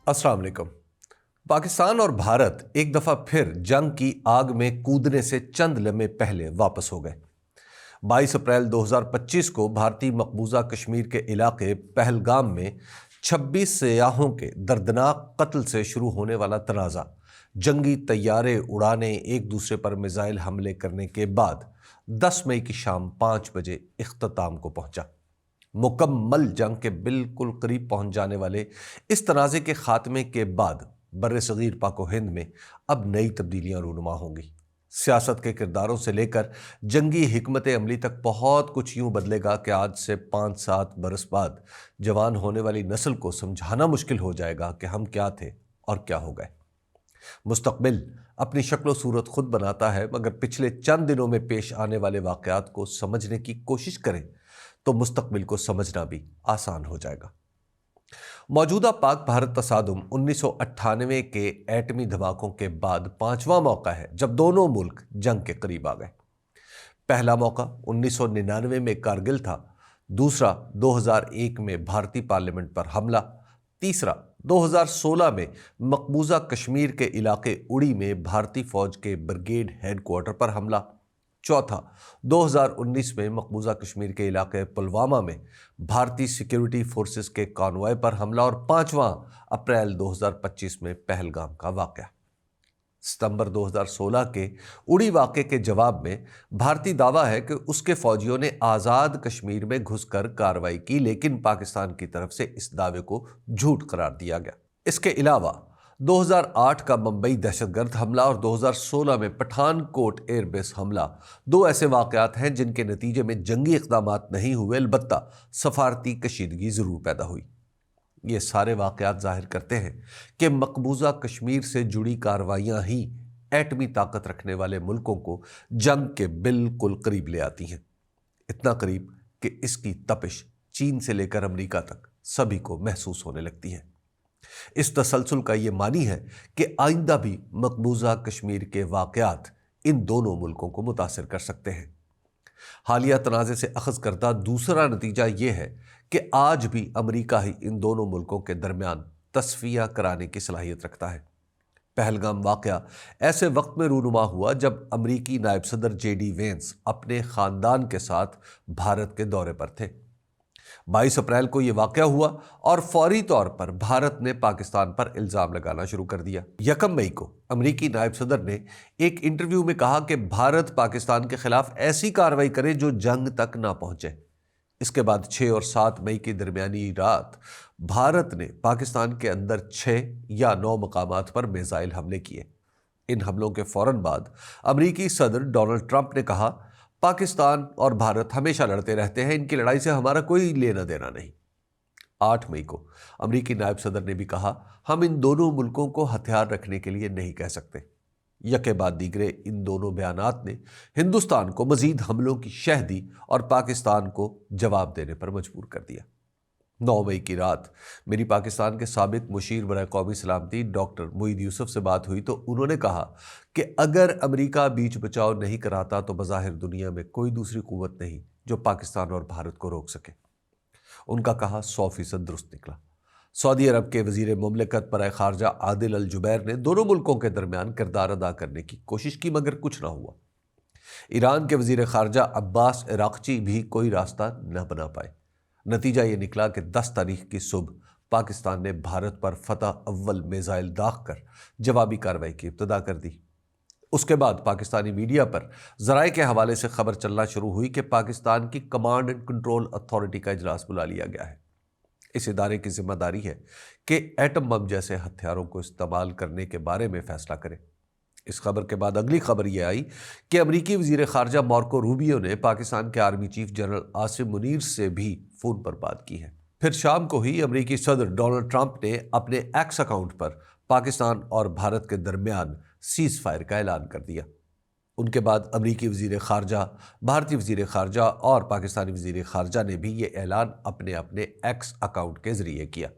अस्सलाम वालेकुम। पाकिस्तान और भारत एक दफ़ा फिर जंग की आग में कूदने से चंद लम्हे पहले वापस हो गए। 22 अप्रैल 2025 को भारतीय मकबूजा कश्मीर के इलाके पहलगाम में 26 सयाहों के दर्दनाक कत्ल से शुरू होने वाला तनाज़ा जंगी तैयारे उड़ाने, एक दूसरे पर मिसाइल हमले करने के बाद 10 मई की शाम 5 बजे इख्तिताम को पहुंचा। मुकम्मल जंग के बिल्कुल करीब पहुंच जाने वाले इस तनाज़े के खात्मे के बाद बर्र-ए-सग़ीर पाक व हिंद में अब नई तब्दीलियां रूनुमा होंगी। सियासत के किरदारों से लेकर जंगी हिकमत अमली तक बहुत कुछ यूं बदलेगा कि आज से 5-7 बरस बाद जवान होने वाली नस्ल को समझाना मुश्किल हो जाएगा कि हम क्या थे और क्या हो गए। मुस्तक़बिल अपनी शक्ल सूरत खुद बनाता है, मगर पिछले चंद दिनों में पेश आने वाले वाक़यात को समझने की कोशिश करें तो मुस्तक़बिल को समझना भी आसान हो जाएगा। मौजूदा पाक भारत तसादुम 1998 के एटमी धमाकों के बाद 5वां मौका है जब दोनों मुल्क जंग के करीब आ गए। पहला मौका 1999 में कारगिल था, दूसरा 2001 में भारतीय पार्लियामेंट पर हमला, तीसरा 2016 में मकबूजा कश्मीर के इलाके उड़ी में भारतीय फौज के ब्रिगेड हेडक्वार्टर पर हमला, चौथा 2019 में मकबूजा कश्मीर के इलाके पुलवामा में भारतीय सिक्योरिटी फोर्सेस के कॉन्वॉय पर हमला और पांचवां अप्रैल 2025 में पहलगाम का वाक़या। सितंबर 2016 के उड़ी वाक़े के जवाब में भारतीय दावा है कि उसके फौजियों ने आज़ाद कश्मीर में घुसकर कार्रवाई की, लेकिन पाकिस्तान की तरफ से इस दावे को झूठ करार दिया गया। इसके अलावा 2008 का मुंबई दहशतगर्द हमला और 2016 में पठानकोट एयरबेस हमला दो ऐसे वाक़यात हैं जिनके नतीजे में जंगी इक़दामात नहीं हुए, अलबत्ता सफारती कशीदगी ज़रूर पैदा हुई। ये सारे वाक़यात ज़ाहिर करते हैं कि मकबूजा कश्मीर से जुड़ी कार्रवाइयाँ ही एटमी ताकत रखने वाले मुल्कों को जंग के बिल्कुल करीब ले आती हैं, इतना करीब कि इसकी तपिश चीन से लेकर अमेरिका तक सभी को महसूस होने लगती है। इस तसलसल का ये मानी है कि आइंदा भी मकबूजा कश्मीर के वाक़यात इन दोनों मुल्कों को मुतासिर कर सकते हैं। हालिया तनाज़े से अखज़ करता दूसरा नतीजा ये है कि आज भी अमेरिका ही इन दोनों मुल्कों के दरमियान तस्फिया कराने की सलाहियत रखता है। पहलगाम वाक़या ऐसे वक्त में रूनुमा हुआ जब अमरीकी नायब सदर JD वेंस अपने ख़ानदान के साथ भारत के दौरे पर थे। 22 अप्रैल को यह वाक़या हुआ और फौरी तौर पर भारत ने पाकिस्तान पर इल्ज़ाम लगाना शुरू कर दिया। 1 मई को अमरीकी नायब सदर ने एक इंटरव्यू में कहा कि भारत पाकिस्तान के खिलाफ ऐसी कार्रवाई करे जो जंग तक ना पहुंचे। इसके बाद 6 और 7 मई की दरमियानी रात भारत ने पाकिस्तान के अंदर 6 या 9 मकामात पर मिसाइल हमले किए। इन हमलों के फौरन बाद अमरीकी सदर डोनाल्ड ट्रंप ने कहा, पाकिस्तान और भारत हमेशा लड़ते रहते हैं, इनकी लड़ाई से हमारा कोई लेना देना नहीं। 8 मई को अमरीकी नायब सदर ने भी कहा, हम इन दोनों मुल्कों को हथियार रखने के लिए नहीं कह सकते। यके बाद दीगरे इन दोनों बयानात ने हिंदुस्तान को मजीद हमलों की शह दी और पाकिस्तान को जवाब देने पर मजबूर कर दिया। 9 मई की रात मेरी पाकिस्तान के साबिक मुशीर बराए कौमी सलामती डॉक्टर मुईद यूसुफ से बात हुई तो उन्होंने कहा कि अगर अमेरिका बीच बचाव नहीं कराता तो बज़ाहिर दुनिया में कोई दूसरी कुव्वत नहीं जो पाकिस्तान और भारत को रोक सके। उनका कहा 100% दुरुस्त निकला। सऊदी अरब के वज़ीर मुमलिकत बराए खारजा आदिल अल जुबैर ने दोनों मुल्कों के दरमियान किरदार अदा करने की कोशिश की, मगर कुछ ना हुआ। ईरान के वज़ीर खारजा अब्बास इराक़ची भी कोई रास्ता न बना पाए। नतीजा ये निकला कि 10 तारीख की सुबह पाकिस्तान ने भारत पर फतह अव्वल मिसाइल दाग कर जवाबी कार्रवाई की इब्तिदा कर दी। उसके बाद पाकिस्तानी मीडिया पर ज़राए के हवाले से खबर चलना शुरू हुई कि पाकिस्तान की कमांड एंड कंट्रोल अथॉरिटी का इजलास बुला लिया गया है। इस इदारे की जिम्मेदारी है कि एटम बम जैसे हथियारों को इस्तेमाल करने के बारे में फैसला करे। इस खबर के बाद अगली खबर यह आई कि अमरीकी वज़ीर ख़ारजा मार्को रूबियो ने पाकिस्तान के army chief general Asim Munir से भी फ़ोन पर बात की है। फिर शाम को ही अमरीकी सदर डोनाल्ड ट्रंप ने अपने एक्स अकाउंट पर पाकिस्तान और भारत के दरमियान सीज़ फायर का ऐलान कर दिया। उनके बाद अमरीकी वज़ीर ख़ारजा, भारतीय वज़ीर ख़ारजा और पाकिस्तानी वज़ीर ख़ारजा ने भी ये ऐलान अपने अपने एक्स अकाउंट के ज़रिए किया।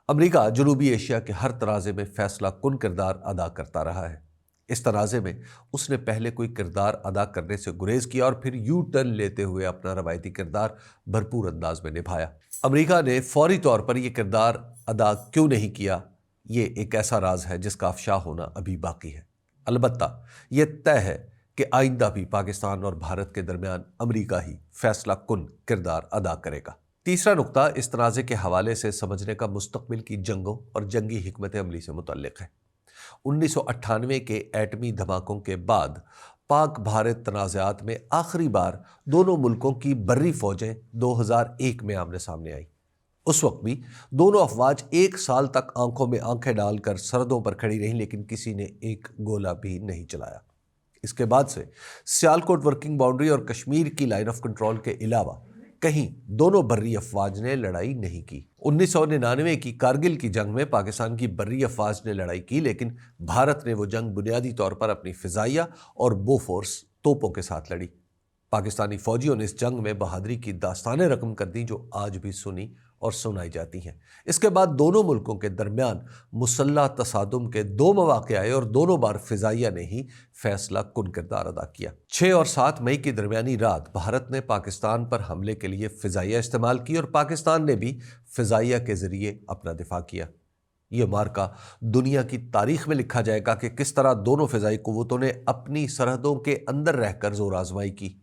अमेरिका जनूबी एशिया के हर तराजे में फ़ैसला कुन किरदार अदा करता रहा है। اس تنازع میں اس نے پہلے کوئی کردار ادا کرنے سے گریز کیا اور پھر یو ٹرن لیتے ہوئے اپنا روایتی کردار بھرپور انداز میں نبھایا۔ امریکہ نے فوری طور پر یہ کردار ادا کیوں نہیں کیا، یہ ایک ایسا راز ہے جس کا افشا ہونا ابھی باقی ہے۔ البتہ یہ طے ہے کہ آئندہ بھی پاکستان اور بھارت کے درمیان امریکہ ہی فیصلہ کن کردار ادا کرے گا۔ تیسرا نقطہ اس تنازع کے حوالے سے سمجھنے کا مستقبل کی جنگوں اور جنگی حکمت عملی سے متعلق ہے۔ 1998 کے ایٹمی دھماکوں کے بعد پاک بھارت تنازعات میں آخری بار دونوں ملکوں کی بری فوجیں 2001 میں آمنے سامنے آئیں۔ اس وقت بھی دونوں افواج 1 سال تک آنکھوں میں آنکھیں ڈال کر سرحدوں پر کھڑی رہیں، لیکن کسی نے ایک گولہ بھی نہیں چلایا۔ اس کے بعد سے سیالکوٹ ورکنگ باؤنڈری اور کشمیر کی لائن آف کنٹرول کے علاوہ کہیں دونوں بری افواج نے لڑائی نہیں کی۔ 1999 کی کارگل کی جنگ میں پاکستان کی بری افواج نے لڑائی کی، لیکن بھارت نے وہ جنگ بنیادی طور پر اپنی فضائیہ اور بوفورس توپوں کے ساتھ لڑی۔ پاکستانی فوجیوں نے اس جنگ میں بہادری کی داستانیں رقم کر دیں جو آج بھی سنی اور سنائی جاتی ہیں۔ اس کے بعد دونوں ملکوں کے درمیان مسلح تصادم کے 2 مواقع آئے اور دونوں بار فضائیہ نے ہی فیصلہ کن کردار ادا کیا۔ 6 اور 7 مئی کی درمیانی رات بھارت نے پاکستان پر حملے کے لیے فضائیہ استعمال کی اور پاکستان نے بھی فضائیہ کے ذریعے اپنا دفاع کیا۔ یہ مارکا دنیا کی تاریخ میں لکھا جائے گا کہ کس طرح دونوں فضائی قوتوں نے اپنی سرحدوں کے اندر رہ کر زور آزمائی کی۔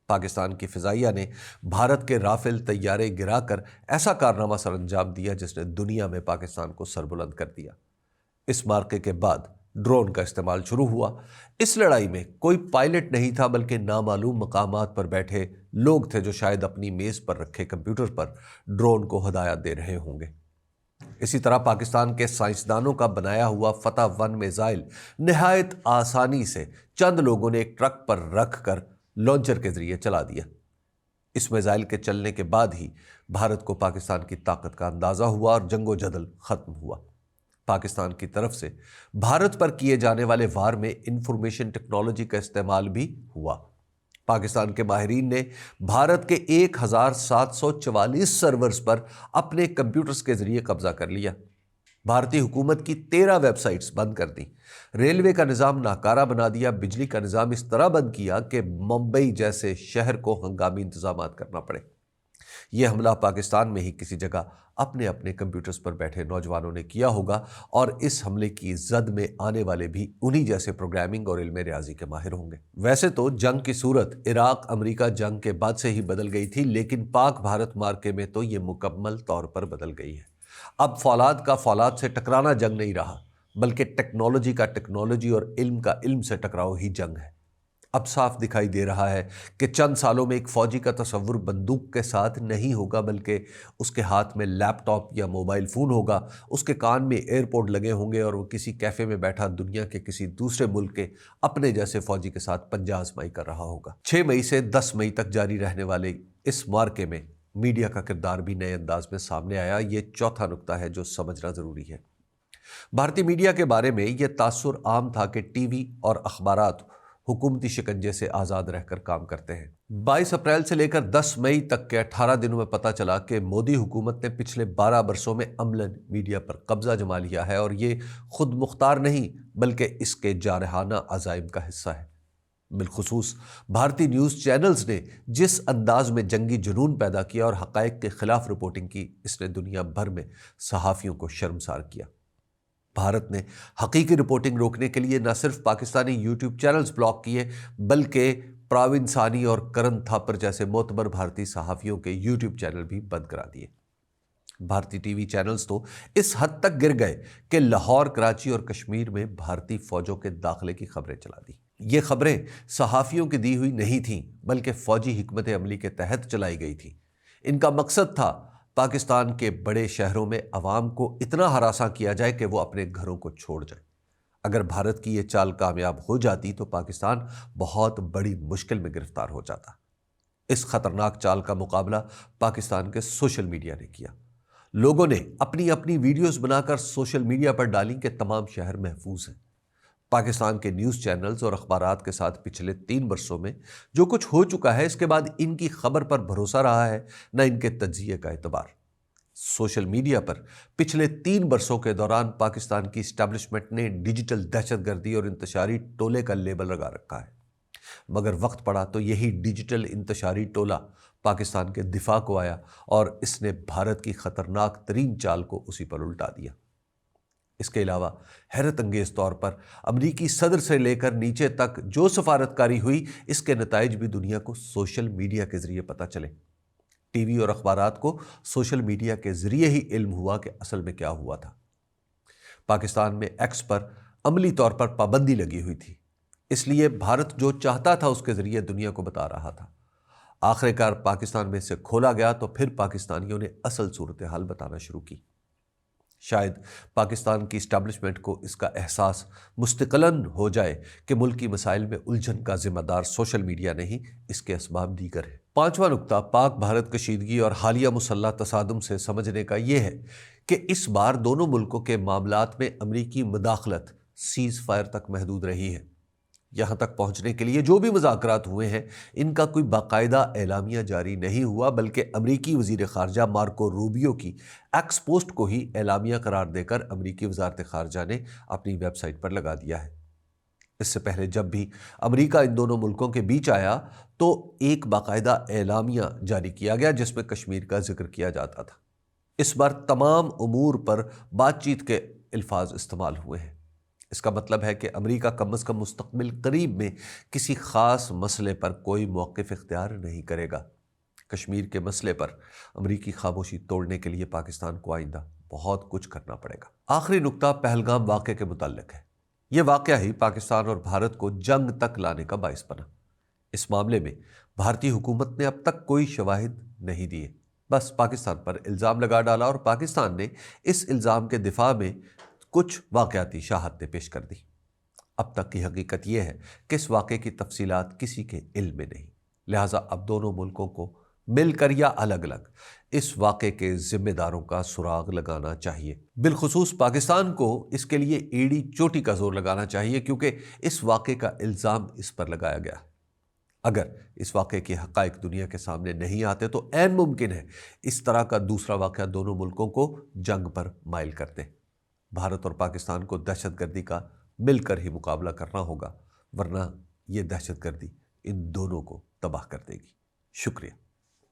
پاکستان کی فضائیہ نے بھارت کے رافیل طیارے گرا کر ایسا کارنامہ سر انجام دیا جس نے دنیا میں پاکستان کو سربلند کر دیا۔ اس مارکے کے بعد ڈرون کا استعمال شروع ہوا۔ اس لڑائی میں کوئی پائلٹ نہیں تھا، بلکہ نامعلوم مقامات پر بیٹھے لوگ تھے جو شاید اپنی میز پر رکھے کمپیوٹر پر ڈرون کو ہدایات دے رہے ہوں گے۔ اسی طرح پاکستان کے سائنسدانوں کا بنایا ہوا فتح 1 میزائل نہایت آسانی سے چند لوگوں نے ایک ٹرک پر رکھ کر لانچر کے ذریعے چلا دیا۔ اس میزائل کے چلنے کے بعد ہی بھارت کو پاکستان کی طاقت کا اندازہ ہوا اور جنگ و جدل ختم ہوا۔ پاکستان کی طرف سے بھارت پر کیے جانے والے وار میں انفارمیشن ٹیکنالوجی کا استعمال بھی ہوا۔ پاکستان کے ماہرین نے بھارت کے 1744 سرورز پر اپنے کمپیوٹرز کے ذریعے قبضہ کر لیا۔ بھارتی حکومت کی 13 ویب سائٹس بند کر دیں، ریلوے کا نظام ناکارہ بنا دیا، بجلی کا نظام اس طرح بند کیا کہ ممبئی جیسے شہر کو ہنگامی انتظامات کرنا پڑے۔ یہ حملہ پاکستان میں ہی کسی جگہ اپنے اپنے کمپیوٹرز پر بیٹھے نوجوانوں نے کیا ہوگا، اور اس حملے کی زد میں آنے والے بھی انہی جیسے پروگرامنگ اور علم ریاضی کے ماہر ہوں گے۔ ویسے تو جنگ کی صورت عراق امریکہ جنگ کے بعد سے ہی بدل گئی تھی، لیکن پاک بھارت مارکے میں تو یہ مکمل طور پر بدل گئی ہے۔ اب فولاد کا فولاد سے ٹکرانا جنگ نہیں رہا، بلکہ ٹیکنالوجی کا ٹیکنالوجی اور علم کا علم سے ٹکراؤ ہی جنگ ہے۔ اب صاف دکھائی دے رہا ہے کہ چند سالوں میں ایک فوجی کا تصور بندوق کے ساتھ نہیں ہوگا، بلکہ اس کے ہاتھ میں لیپ ٹاپ یا موبائل فون ہوگا، اس کے کان میں ایئرپوڈ لگے ہوں گے اور وہ کسی کیفے میں بیٹھا دنیا کے کسی دوسرے ملک کے اپنے جیسے فوجی کے ساتھ پنجہ آزمائی کر رہا ہوگا۔ 6 مئی سے 10 مئی تک جاری رہنے والے اس مارکے میں میڈیا کا کردار بھی نئے انداز میں سامنے آیا۔ یہ چوتھا نقطہ ہے جو سمجھنا ضروری ہے۔ بھارتی میڈیا کے بارے میں یہ تاثر عام تھا کہ ٹی وی اور اخبارات حکومتی شکنجے سے آزاد رہ کر کام کرتے ہیں۔ 22 اپریل سے لے کر 10 مئی تک کے 18 دنوں میں پتہ چلا کہ مودی حکومت نے پچھلے 12 برسوں میں عملاً میڈیا پر قبضہ جما لیا ہے، اور یہ خود مختار نہیں بلکہ اس کے جارحانہ عزائم کا حصہ ہے۔ بالخصوص بھارتی نیوز چینلز نے جس انداز میں جنگی جنون پیدا کیا اور حقائق کے خلاف رپورٹنگ کی، اس نے دنیا بھر میں صحافیوں کو شرمسار کیا۔ بھارت نے حقیقی رپورٹنگ روکنے کے لیے نہ صرف پاکستانی یوٹیوب چینلز بلاک کیے، بلکہ پراوین سانی اور کرن تھاپر جیسے معتبر بھارتی صحافیوں کے یوٹیوب چینل بھی بند کرا دیے۔ بھارتی ٹی وی چینلز تو اس حد تک گر گئے کہ لاہور، کراچی اور کشمیر میں بھارتی فوجوں کے داخلے کی خبریں چلا دی۔ یہ خبریں صحافیوں کی دی ہوئی نہیں تھیں، بلکہ فوجی حکمت عملی کے تحت چلائی گئی تھیں۔ ان کا مقصد تھا پاکستان کے بڑے شہروں میں عوام کو اتنا ہراساں کیا جائے کہ وہ اپنے گھروں کو چھوڑ جائیں۔ اگر بھارت کی یہ چال کامیاب ہو جاتی تو پاکستان بہت بڑی مشکل میں گرفتار ہو جاتا۔ اس خطرناک چال کا مقابلہ پاکستان کے سوشل میڈیا نے کیا۔ لوگوں نے اپنی اپنی ویڈیوز بنا کر سوشل میڈیا پر ڈالیں کہ تمام شہر محفوظ ہیں۔ پاکستان کے نیوز چینلز اور اخبارات کے ساتھ پچھلے 3 برسوں میں جو کچھ ہو چکا ہے، اس کے بعد ان کی خبر پر بھروسہ رہا ہے، نہ ان کے تجزیے کا اعتبار۔ सोशल मीडिया पर पिछले 3 बरसों के दौरान पाकिस्तान की स्टैब्लिशमेंट ने डिजिटल दहशतगर्दी और इंतशारी टोले का लेबल लगा रखा है, मगर वक्त पड़ा तो यही डिजिटल इंतशारी टोला पाकिस्तान के दिफा को आया और इसने भारत की खतरनाक तरीन चाल को उसी पर उल्टा दिया। इसके अलावा हैरत अंगेज तौर पर अमरीकी सदर से लेकर नीचे तक जो सफारतकारी हुई, इसके नताइज भी दुनिया को सोशल मीडिया के जरिए पता चले। टीवी और अखबारात को सोशल मीडिया के जरिए ही इल्म हुआ कि असल में क्या हुआ था। पाकिस्तान में एक्स पर अमली तौर पर पाबंदी लगी हुई थी, इसलिए भारत जो चाहता था उसके जरिए दुनिया को बता रहा था। आखिरकार पाकिस्तान में से खोला गया तो फिर पाकिस्तानियों ने असल सूरत हाल बताना शुरू की। शायद पाकिस्तान की इस्टेब्लिशमेंट को इसका एहसास मुस्तक़िलन हो जाए कि मुल्की मसाइल में उलझन का जिम्मेदार सोशल मीडिया नहीं, इसके असबाब दीगर है। 5वां नुक्ता पाक भारत कशीदगी और हालिया मुसल्लह तसादुम से समझने का यह है कि इस बार दोनों मुल्कों के मामलात में अमरीकी मुदाखलत सीज़ फायर तक महदूद रही है। यहाँ तक पहुँचने के लिए जो भी मुज़ाकरात हुए हैं, इनका कोई बाकायदा एलामिया जारी नहीं हुआ, बल्कि अमरीकी वज़ीर ख़ारजा मार्को रूबियो की एक्स पोस्ट को ही एलामिया करार देकर अमरीकी वज़ारत ख़ारजा ने अपनी वेबसाइट पर लगा दिया है। इससे पहले जब भी अमरीका इन दोनों मुल्कों के बीच आया तो एक बाकायदा एलामिया जारी किया गया जिसमें कश्मीर का जिक्र किया जाता था। इस बार तमाम उमूर पर बातचीत के अल्फाज इस्तेमाल हुए हैं। इसका मतलब है कि अमरीका कम अज़ कम मुस्तक़बिल करीब में किसी ख़ास मसले पर कोई मौक़िफ़ इख्तियार नहीं करेगा। कश्मीर के मसले पर अमरीकी खामोशी तोड़ने के लिए पाकिस्तान को आइंदा बहुत कुछ करना पड़ेगा। आखिरी नुक्ता पहलगाम वाक़े के मुताल्लिक़ है। यह वाक़या ही पाकिस्तान और भारत को जंग तक लाने का बाइस बना। इस मामले में भारतीय हुकूमत ने अब तक कोई शवाहिद नहीं दिए, बस पाकिस्तान पर इल्ज़ाम लगा डाला और पाकिस्तान ने इस इल्ज़ाम के दिफा में कुछ वाक़याती शहादतें पेश कर दी। अब तक की हकीकत यह है कि इस वाक़े की तफसीलात किसी के इल्म में नहीं, लिहाजा अब दोनों मुल्कों को मिलकर या अलग अलग इस वाक़े के ज़िम्मेदारों का सुराग लगाना चाहिए। बिलखुसूस पाकिस्तान को इसके लिए एड़ी चोटी का जोर लगाना चाहिए, क्योंकि इस वाक़े का इल्ज़ाम इस पर लगाया गया। अगर इस वाक़े के हक़ाइक़ दुनिया के सामने नहीं आते तो ऐन मुमकिन है इस तरह का दूसरा वाक़या दोनों मुल्कों को जंग पर माइल कर दे। भारत और पाकिस्तान को दहशतगर्दी का मिलकर ही मुकाबला करना होगा, वरना ये दहशतगर्दी इन दोनों को तबाह कर देगी। शुक्रिया।